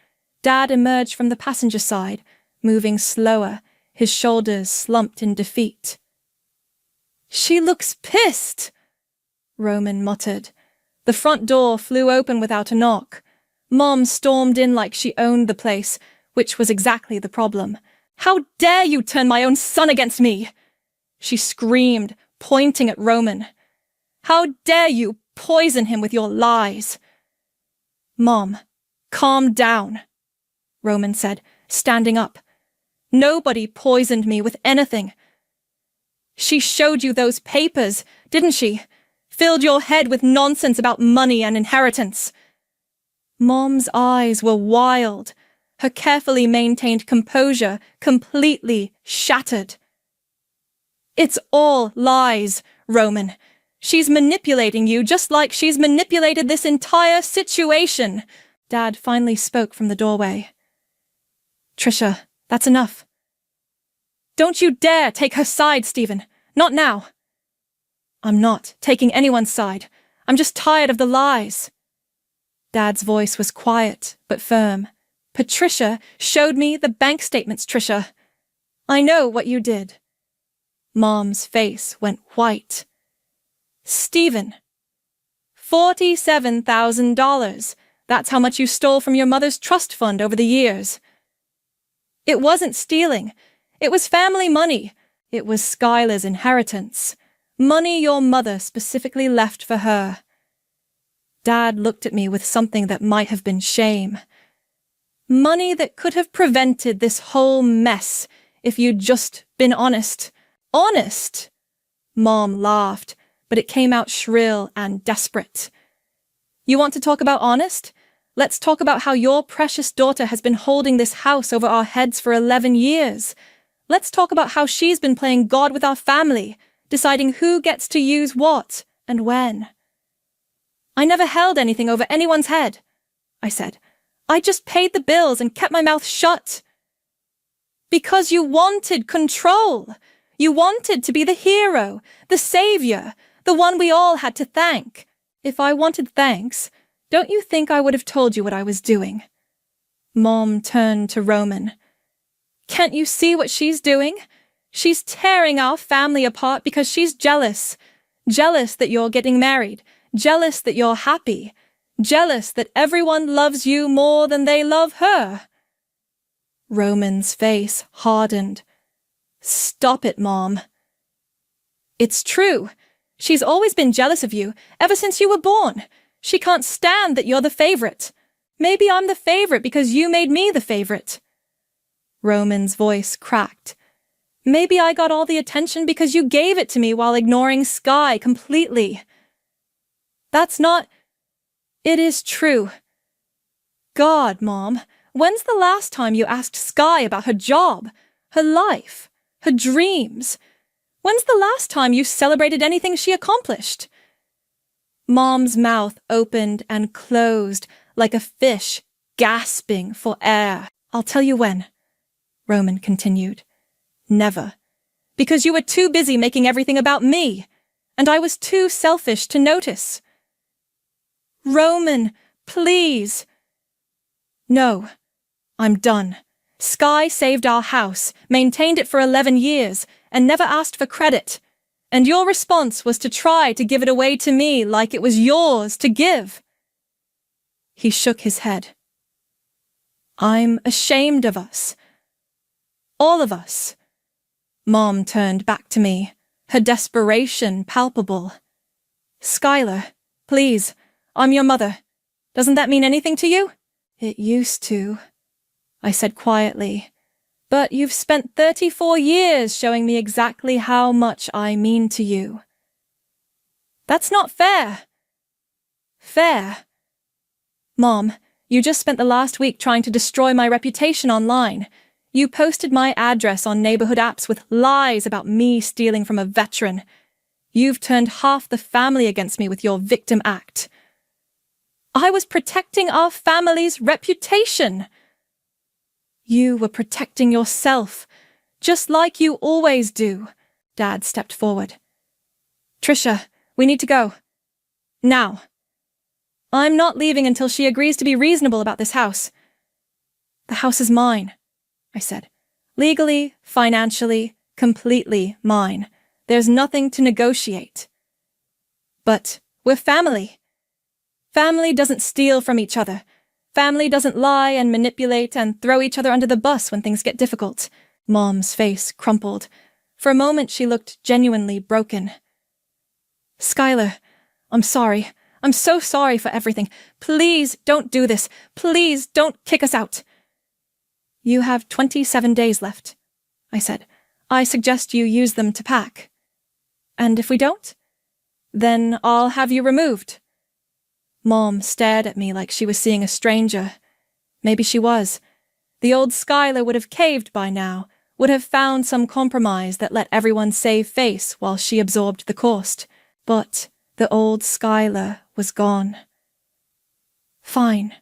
Dad emerged from the passenger side, moving slower, his shoulders slumped in defeat. She looks pissed, Roman muttered. The front door flew open without a knock. Mom stormed in like she owned the place, which was exactly the problem. How dare you turn my own son against me? She screamed, pointing at Roman. How dare you poison him with your lies? Mom, calm down, Roman said, standing up. Nobody poisoned me with anything. She showed you those papers, didn't she? Filled your head with nonsense about money and inheritance. Mom's eyes were wild, her carefully maintained composure completely shattered. It's all lies, Roman. She's manipulating you just like she's manipulated this entire situation. Dad finally spoke from the doorway. Trisha, that's enough. Don't you dare take her side, Stephen. Not now. I'm not taking anyone's side. I'm just tired of the lies. Dad's voice was quiet but firm. Patricia showed me the bank statements, Trisha. I know what you did. Mom's face went white. Stephen. $47,000. That's how much you stole from your mother's trust fund over the years. It wasn't stealing. It was family money. It was Skylar's inheritance. Money your mother specifically left for her. Dad looked at me with something that might have been shame. Money that could have prevented this whole mess if you'd just been honest. Honest! Mom laughed, but it came out shrill and desperate. You want to talk about honest? Let's talk about how your precious daughter has been holding this house over our heads for 11 years. Let's talk about how she's been playing God with our family, deciding who gets to use what and when. I never held anything over anyone's head, I said. I just paid the bills and kept my mouth shut. Because you wanted control. You wanted to be the hero, the savior, the one we all had to thank. If I wanted thanks, don't you think I would have told you what I was doing? Mom turned to Roman. Can't you see what she's doing? She's tearing our family apart because she's jealous. Jealous that you're getting married. Jealous that you're happy. Jealous that everyone loves you more than they love her. Roman's face hardened. Stop it, Mom. It's true. She's always been jealous of you, ever since you were born. She can't stand that you're the favorite. Maybe I'm the favorite because you made me the favorite. Roman's voice cracked. Maybe I got all the attention because you gave it to me while ignoring Sky completely. That's not... It is true. God, Mom, when's the last time you asked Sky about her job, her life, her dreams? When's the last time you celebrated anything she accomplished? Mom's mouth opened and closed like a fish gasping for air. I'll tell you when, Roman continued. Never. Because you were too busy making everything about me, and I was too selfish to notice. Roman, please. No, I'm done. Sky saved our house, maintained it for 11 years, and never asked for credit. And your response was to try to give it away to me like it was yours to give. He shook his head. I'm ashamed of us. All of us. Mom turned back to me, her desperation palpable. Skylar, please, I'm your mother. Doesn't that mean anything to you? It used to, I said quietly. But you've spent 34 years showing me exactly how much I mean to you. That's not fair. Fair. Mom, you just spent the last week trying to destroy my reputation online. You posted my address on neighborhood apps with lies about me stealing from a veteran. You've turned half the family against me with your victim act. I was protecting our family's reputation. You were protecting yourself, just like you always do. Dad stepped forward. Trisha, we need to go. Now. I'm not leaving until she agrees to be reasonable about this house. The house is mine, I said. Legally, financially, completely mine. There's nothing to negotiate. But we're family. Family doesn't steal from each other. Family doesn't lie and manipulate and throw each other under the bus when things get difficult. Mom's face crumpled. For a moment she looked genuinely broken. Skylar, I'm sorry. I'm so sorry for everything. Please don't do this. Please don't kick us out. You have 27 days left, I said. I suggest you use them to pack. And if we don't? Then I'll have you removed. Mom stared at me like she was seeing a stranger. Maybe she was. The old Skylar would have caved by now, would have found some compromise that let everyone save face while she absorbed the cost. But the old Skylar was gone. Fine,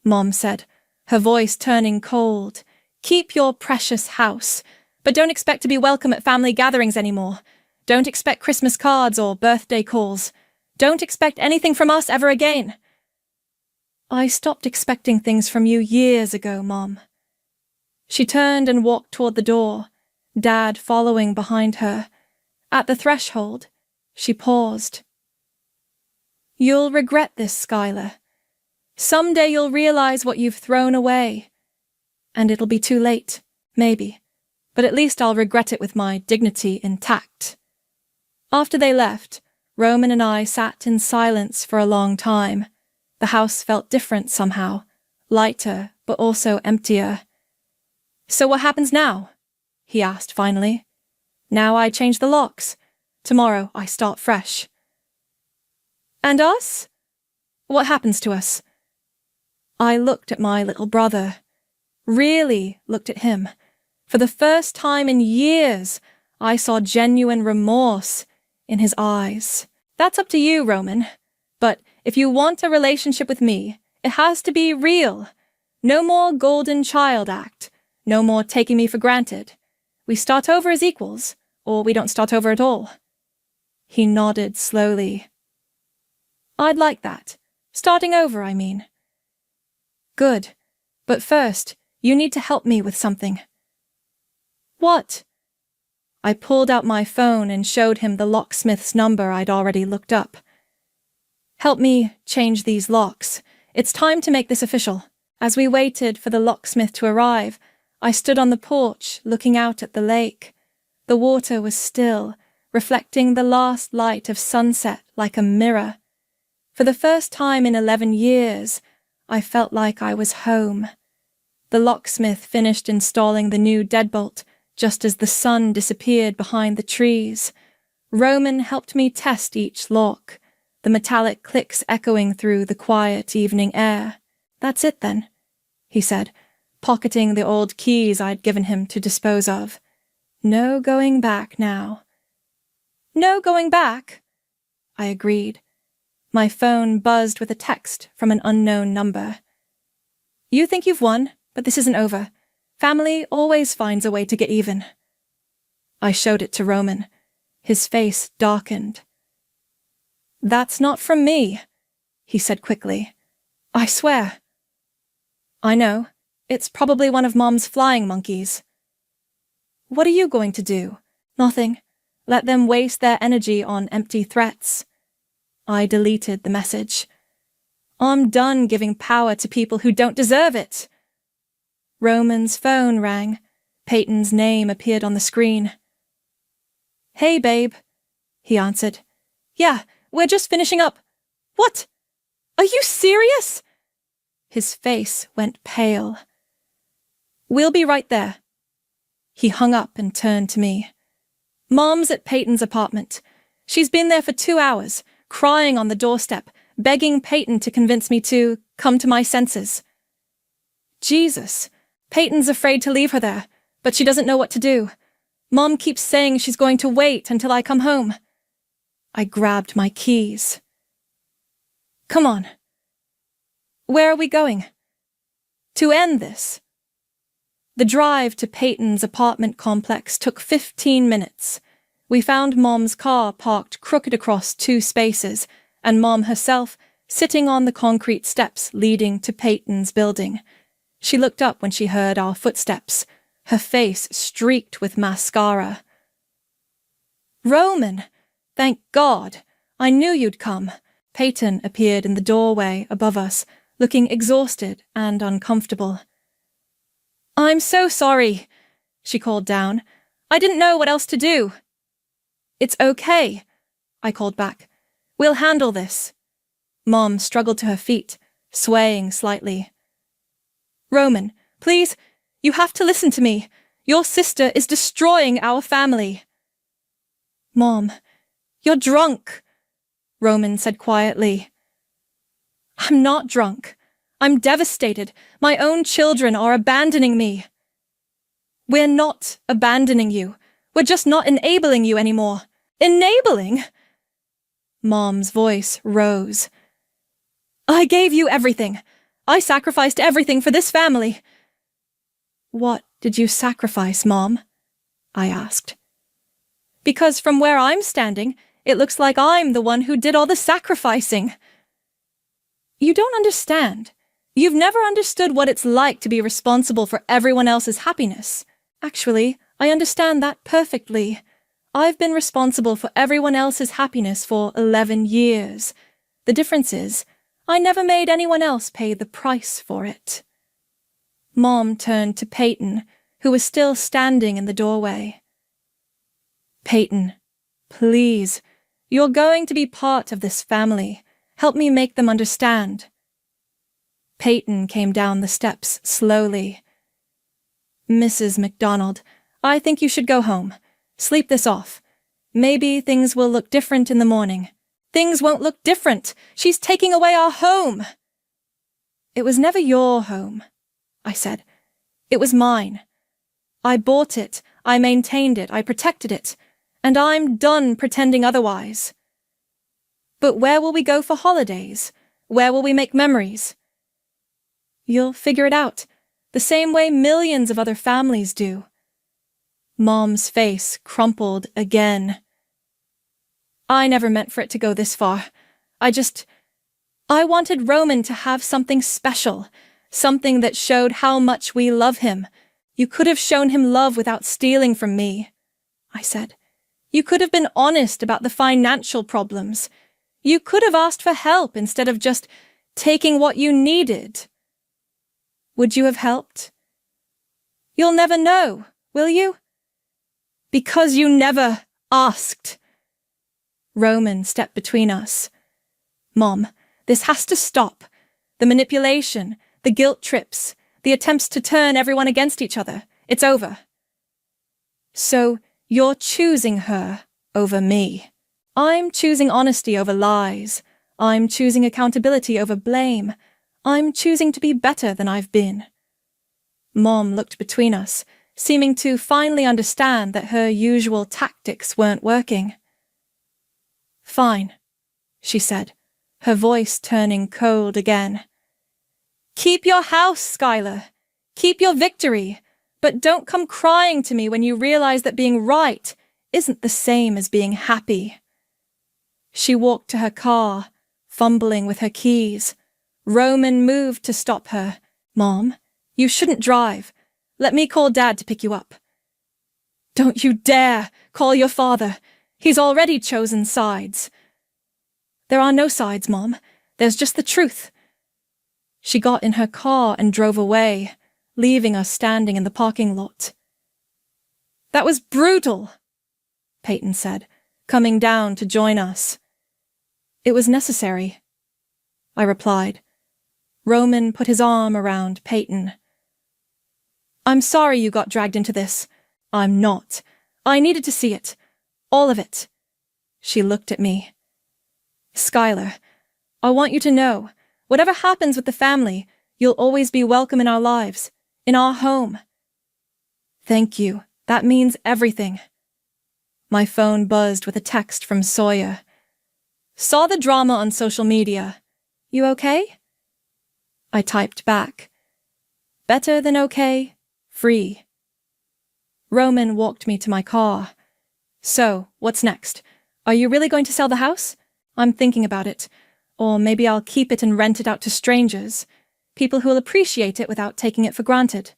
Mom said, her voice turning cold. Keep your precious house, but don't expect to be welcome at family gatherings anymore. Don't expect Christmas cards or birthday calls. Don't expect anything from us ever again. I stopped expecting things from you years ago, Mom. She turned and walked toward the door, Dad following behind her. At the threshold, she paused. You'll regret this, Skylar. Someday you'll realize what you've thrown away. And it'll be too late, maybe. But at least I'll regret it with my dignity intact. After they left, Roman and I sat in silence for a long time. The house felt different somehow, lighter, but also emptier. So what happens now? He asked finally. Now I change the locks. Tomorrow I start fresh. And us? What happens to us? I looked at my little brother. Really looked at him. For the first time in years, I saw genuine remorse in his eyes. That's up to you, Roman. But if you want a relationship with me, it has to be real. No more golden child act. No more taking me for granted. We start over as equals, or we don't start over at all. He nodded slowly. I'd like that. Starting over, I mean. Good. But first, you need to help me with something. What? I pulled out my phone and showed him the locksmith's number I'd already looked up. Help me change these locks. It's time to make this official. As we waited for the locksmith to arrive, I stood on the porch looking out at the lake. The water was still, reflecting the last light of sunset like a mirror. For the first time in 11 years, I felt like I was home. The locksmith finished installing the new deadbolt just as the sun disappeared behind the trees. Roman helped me test each lock, the metallic clicks echoing through the quiet evening air. "That's it then," he said, pocketing the old keys I'd given him to dispose of. "No going back now." "No going back," I agreed. My phone buzzed with a text from an unknown number. "You think you've won, but this isn't over. Family always finds a way to get even." I showed it to Roman. His face darkened. "That's not from me," he said quickly. "I swear." "I know. It's probably one of Mom's flying monkeys." "What are you going to do?" "Nothing. Let them waste their energy on empty threats." I deleted the message. "I'm done giving power to people who don't deserve it." Roman's phone rang. Peyton's name appeared on the screen. "Hey, babe," he answered. "Yeah, we're just finishing up." "What? Are you serious?" His face went pale. "We'll be right there." He hung up and turned to me. "Mom's at Peyton's apartment. She's been there for 2 hours, crying on the doorstep, begging Peyton to convince me to come to my senses." "Jesus, Peyton's afraid to leave her there, but she doesn't know what to do. Mom keeps saying she's going to wait until I come home." I grabbed my keys. "Come on." "Where are we going?" "To end this." The drive to Peyton's apartment complex took 15 minutes. We found Mom's car parked crooked across 2 spaces, and Mom herself sitting on the concrete steps leading to Peyton's building. She looked up when she heard our footsteps, her face streaked with mascara. "Roman! Thank God! I knew you'd come." Peyton appeared in the doorway above us, looking exhausted and uncomfortable. "I'm so sorry," she called down. "I didn't know what else to do." "It's okay," I called back. "We'll handle this." Mom struggled to her feet, swaying slightly. "Roman, please, you have to listen to me. Your sister is destroying our family." "Mom, you're drunk," Roman said quietly. "I'm not drunk. I'm devastated. My own children are abandoning me." "We're not abandoning you. We're just not enabling you anymore." "Enabling?" Mom's voice rose. "I gave you everything. I sacrificed everything for this family." "What did you sacrifice, Mom?" I asked. "Because from where I'm standing, it looks like I'm the one who did all the sacrificing." "You don't understand. You've never understood what it's like to be responsible for everyone else's happiness. Actually, I understand that perfectly. I've been responsible for everyone else's happiness for 11 years. The difference is, I never made anyone else pay the price for it." Mom turned to Peyton, who was still standing in the doorway. "Peyton, please, you're going to be part of this family. Help me make them understand." Peyton came down the steps slowly. "Mrs. McDonald, I think you should go home. Sleep this off. Maybe things will look different in the morning." "Things won't look different. She's taking away our home." "It was never your home," I said. "It was mine. I bought it, I maintained it, I protected it, and I'm done pretending otherwise." "But where will we go for holidays? Where will we make memories?" "You'll figure it out, the same way millions of other families do." Mom's face crumpled again. "I never meant for it to go this far. I wanted Roman to have something special, something that showed how much we love him. You could have shown him love without stealing from me," I said. "You could have been honest about the financial problems. You could have asked for help instead of just taking what you needed. Would you have helped? You'll never know, will you? Because you never asked. Roman stepped between us. Mom, this has to stop. The manipulation, the guilt trips, the attempts to turn everyone against each other. It's over. So you're choosing her over me. I'm choosing honesty over lies. I'm choosing accountability over blame. I'm choosing to be better than I've been. Mom looked between us, seeming to finally understand that her usual tactics weren't working. Fine, she said, her voice turning cold again. Keep your house, Skylar. Keep your victory, but don't come crying to me when you realize that being right isn't the same as being happy. She walked to her car, fumbling with her keys. Roman moved to stop her. Mom, you shouldn't drive. Let me call Dad to pick you up. Don't you dare call your father. He's already chosen sides. There are no sides, Mom. There's just the truth. She got in her car and drove away, leaving us standing in the parking lot. That was brutal, Peyton said, coming down to join us. It was necessary, I replied. Roman put his arm around Peyton. I'm sorry you got dragged into this. I'm not. I needed to see it. All of it. She looked at me. Skylar, I want you to know, whatever happens with the family, you'll always be welcome in our lives, in our home. Thank you. That means everything. My phone buzzed with a text from Sawyer. Saw the drama on social media. You okay? I typed back. Better than okay, free. Roman walked me to my car. So, what's next? Are you really going to sell the house? I'm thinking about it. Or maybe I'll keep it and rent it out to strangers, people who will appreciate it without taking it for granted.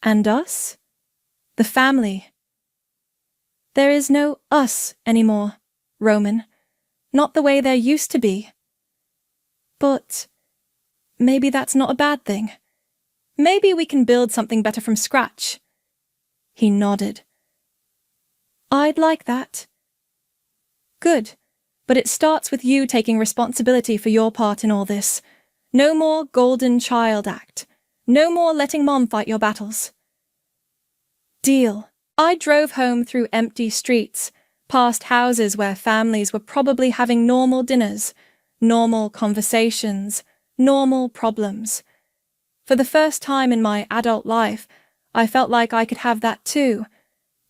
And us? The family. There is no us anymore, Roman. Not the way there used to be. But maybe that's not a bad thing. Maybe we can build something better from scratch. He nodded. I'd like that. Good, but it starts with you taking responsibility for your part in all this. No more golden child act. No more letting Mom fight your battles. Deal. I drove home through empty streets, past houses where families were probably having normal dinners, normal conversations, normal problems. For the first time in my adult life, I felt like I could have that too.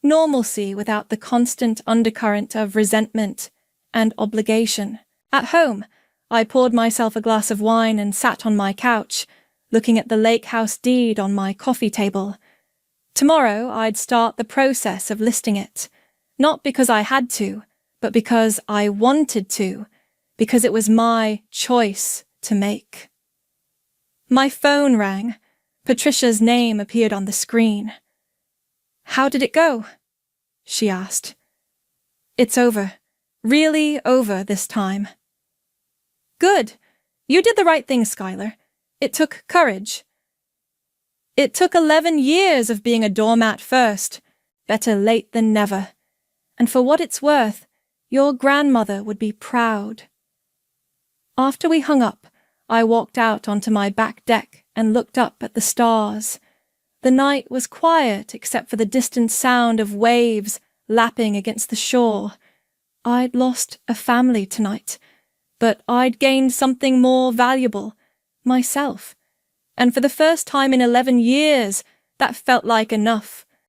Normalcy without the constant undercurrent of resentment and obligation. At home, I poured myself a glass of wine and sat on my couch, looking at the lake house deed on my coffee table. Tomorrow, I'd start the process of listing it. Not because I had to, but because I wanted to, because it was my choice to make. My phone rang. Patricia's name appeared on the screen. How did it go? She asked. It's over. Really over this time. Good. You did the right thing, Skylar. It took courage. It took 11 years of being a doormat first. Better late than never. And for what it's worth, your grandmother would be proud. After we hung up, I walked out onto my back deck and looked up at the stars. The night was quiet except for the distant sound of waves lapping against the shore. I'd lost a family tonight, but I'd gained something more valuable, myself. And for the first time in 11 years, that felt like enough.